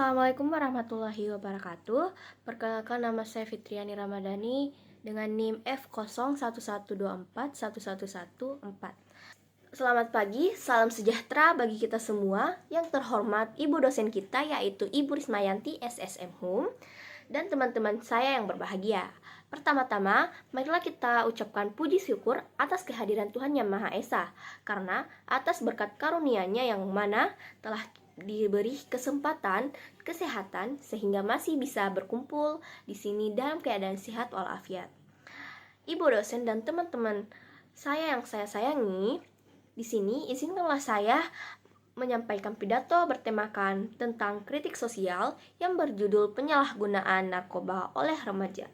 Assalamualaikum warahmatullahi wabarakatuh. Perkenalkan, nama saya Fitriani Ramadhani dengan NIM F0112411114. Selamat pagi, salam sejahtera bagi kita semua. Yang terhormat Ibu dosen kita, yaitu Ibu Rismayanti SSM Hum, dan teman-teman saya yang berbahagia. Pertama-tama, marilah kita ucapkan puji syukur atas kehadiran Tuhan Yang Maha Esa, karena atas berkat karunia-Nya yang mana telah diberi kesempatan, kesehatan, sehingga masih bisa berkumpul di sini dalam keadaan sehat walafiat. Ibu dosen dan teman-teman saya yang saya sayangi, di sini izinkanlah saya menyampaikan pidato bertemakan tentang kritik sosial yang berjudul penyalahgunaan narkoba oleh remaja.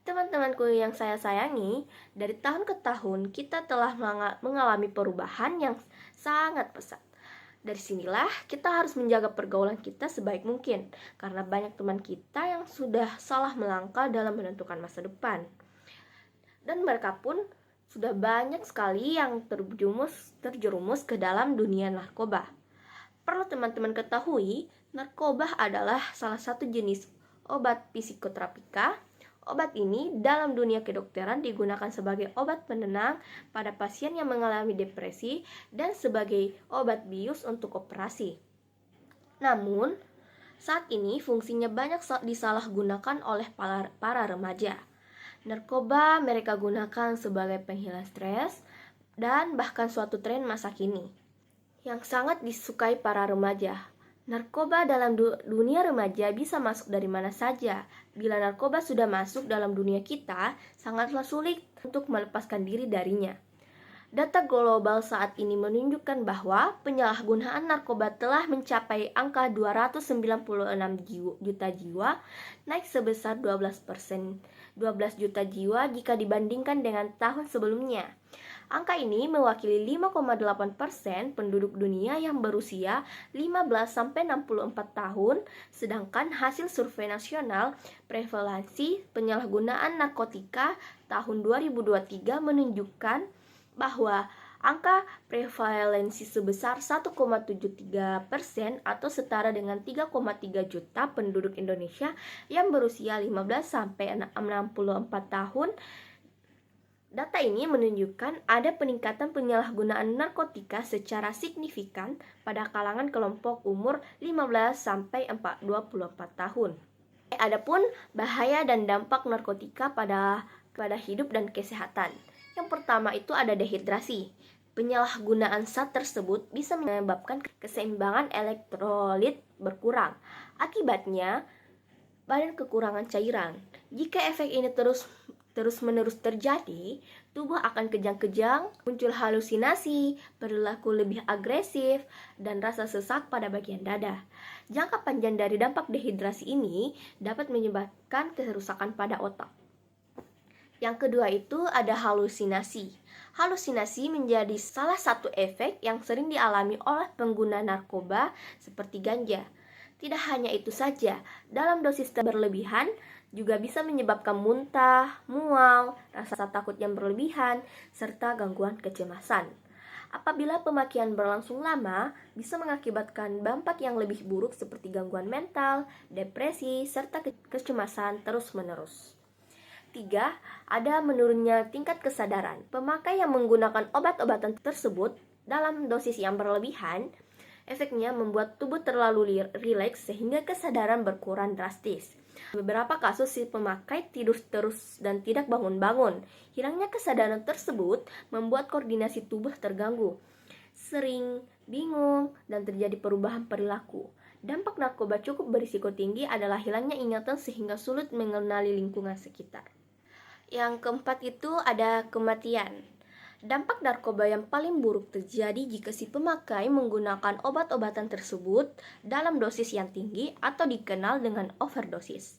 Teman-temanku yang saya sayangi, dari tahun ke tahun kita telah mengalami perubahan yang sangat pesat. Dari sinilah kita harus menjaga pergaulan kita sebaik mungkin, karena banyak teman kita yang sudah salah melangkah dalam menentukan masa depan. Dan mereka pun sudah banyak sekali yang terjerumus ke dalam dunia narkoba. Perlu teman-teman ketahui, narkoba adalah salah satu jenis obat psikoterapika. Obat ini dalam dunia kedokteran digunakan sebagai obat penenang pada pasien yang mengalami depresi dan sebagai obat bius untuk operasi. Namun, saat ini fungsinya banyak disalahgunakan oleh para remaja. Narkoba mereka gunakan sebagai penghilang stres dan bahkan suatu tren masa kini yang sangat disukai para remaja. Narkoba dalam dunia remaja bisa masuk dari mana saja. Bila narkoba sudah masuk dalam dunia kita, sangatlah sulit untuk melepaskan diri darinya. Data global saat ini menunjukkan bahwa penyalahgunaan narkoba telah mencapai angka 296 juta jiwa, naik sebesar 12 juta jiwa jika dibandingkan dengan tahun sebelumnya. Angka ini mewakili 5,8% penduduk dunia yang berusia 15-64 tahun, sedangkan hasil survei nasional prevalensi penyalahgunaan narkotika tahun 2023 menunjukkan bahwa angka prevalensi sebesar 1,73% atau setara dengan 3,3 juta penduduk Indonesia yang berusia 15-64 tahun. Data ini menunjukkan ada peningkatan penyalahgunaan narkotika secara signifikan pada kalangan kelompok umur 15-24 tahun. Adapun bahaya dan dampak narkotika pada hidup dan kesehatan. Yang pertama itu ada dehidrasi. Penyalahgunaan zat tersebut bisa menyebabkan keseimbangan elektrolit berkurang. Akibatnya, badan kekurangan cairan. Jika efek ini terus-menerus terjadi, tubuh akan kejang-kejang, muncul halusinasi, perilaku lebih agresif, dan rasa sesak pada bagian dada. Jangka panjang dari dampak dehidrasi ini dapat menyebabkan kerusakan pada otak. Yang kedua itu ada halusinasi. Halusinasi menjadi salah satu efek yang sering dialami oleh pengguna narkoba seperti ganja. Tidak hanya itu saja, dalam dosis berlebihan juga bisa menyebabkan muntah, mual, rasa takut yang berlebihan, serta gangguan kecemasan. Apabila pemakaian berlangsung lama, bisa mengakibatkan dampak yang lebih buruk seperti gangguan mental, depresi, serta kecemasan terus-menerus. 3. Ada menurunnya tingkat kesadaran. Pemakai yang menggunakan obat-obatan tersebut dalam dosis yang berlebihan, efeknya membuat tubuh terlalu rileks sehingga kesadaran berkurang drastis. Beberapa kasus si pemakai tidur terus dan tidak bangun-bangun. Hilangnya kesadaran tersebut membuat koordinasi tubuh terganggu, sering bingung, dan terjadi perubahan perilaku. Dampak narkoba cukup berisiko tinggi adalah hilangnya ingatan sehingga sulit mengenali lingkungan sekitar. Yang keempat itu ada kematian. Dampak narkoba yang paling buruk terjadi jika si pemakai menggunakan obat-obatan tersebut dalam dosis yang tinggi atau dikenal dengan overdosis.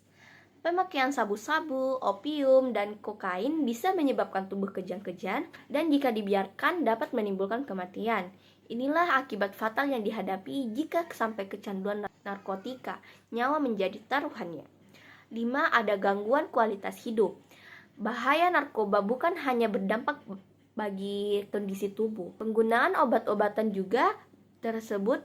Pemakaian sabu-sabu, opium, dan kokain bisa menyebabkan tubuh kejang-kejang dan jika dibiarkan dapat menimbulkan kematian. Inilah akibat fatal yang dihadapi jika sampai kecanduan narkotika, nyawa menjadi taruhannya. 5. Ada gangguan kualitas hidup. Bahaya narkoba bukan hanya berdampak bagi kondisi tubuh. Penggunaan obat-obatan juga tersebut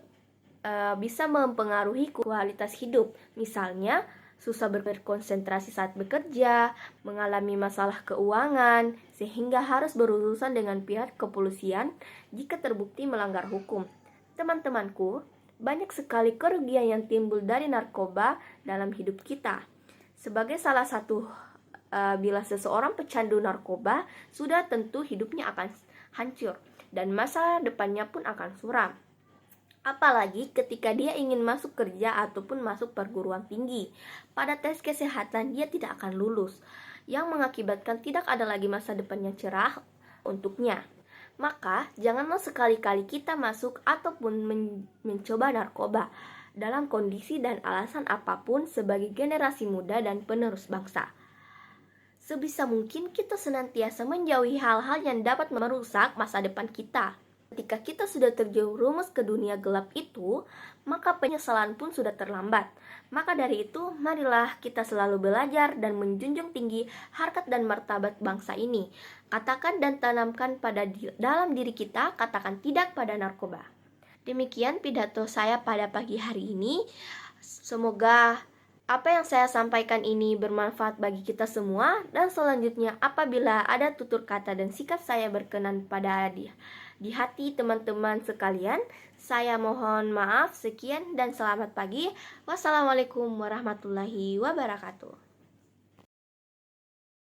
bisa mempengaruhi kualitas hidup. Misalnya, susah berkonsentrasi saat bekerja, mengalami masalah keuangan, sehingga harus berurusan dengan pihak kepolisian jika terbukti melanggar hukum. Teman-temanku, banyak sekali kerugian yang timbul dari narkoba dalam hidup kita. Sebagai salah satu, bila seseorang pecandu narkoba, sudah tentu hidupnya akan hancur dan masa depannya pun akan suram. Apalagi ketika dia ingin masuk kerja ataupun masuk perguruan tinggi. Pada tes kesehatan dia tidak akan lulus, yang mengakibatkan tidak ada lagi masa depan yang cerah untuknya. Maka janganlah sekali-kali kita masuk ataupun mencoba narkoba dalam kondisi dan alasan apapun sebagai generasi muda dan penerus bangsa. Sebisa mungkin kita senantiasa menjauhi hal-hal yang dapat merusak masa depan kita. Ketika kita sudah terjerumus ke dunia gelap itu, maka penyesalan pun sudah terlambat. Maka dari itu, marilah kita selalu belajar dan menjunjung tinggi harkat dan martabat bangsa ini. Katakan dan tanamkan dalam diri kita, katakan tidak pada narkoba. Demikian pidato saya pada pagi hari ini. Semoga apa yang saya sampaikan ini bermanfaat bagi kita semua. Dan selanjutnya, apabila ada tutur kata dan sikap saya berkenan pada di hati teman-teman sekalian, saya mohon maaf. Sekian dan selamat pagi. Wassalamualaikum warahmatullahi wabarakatuh.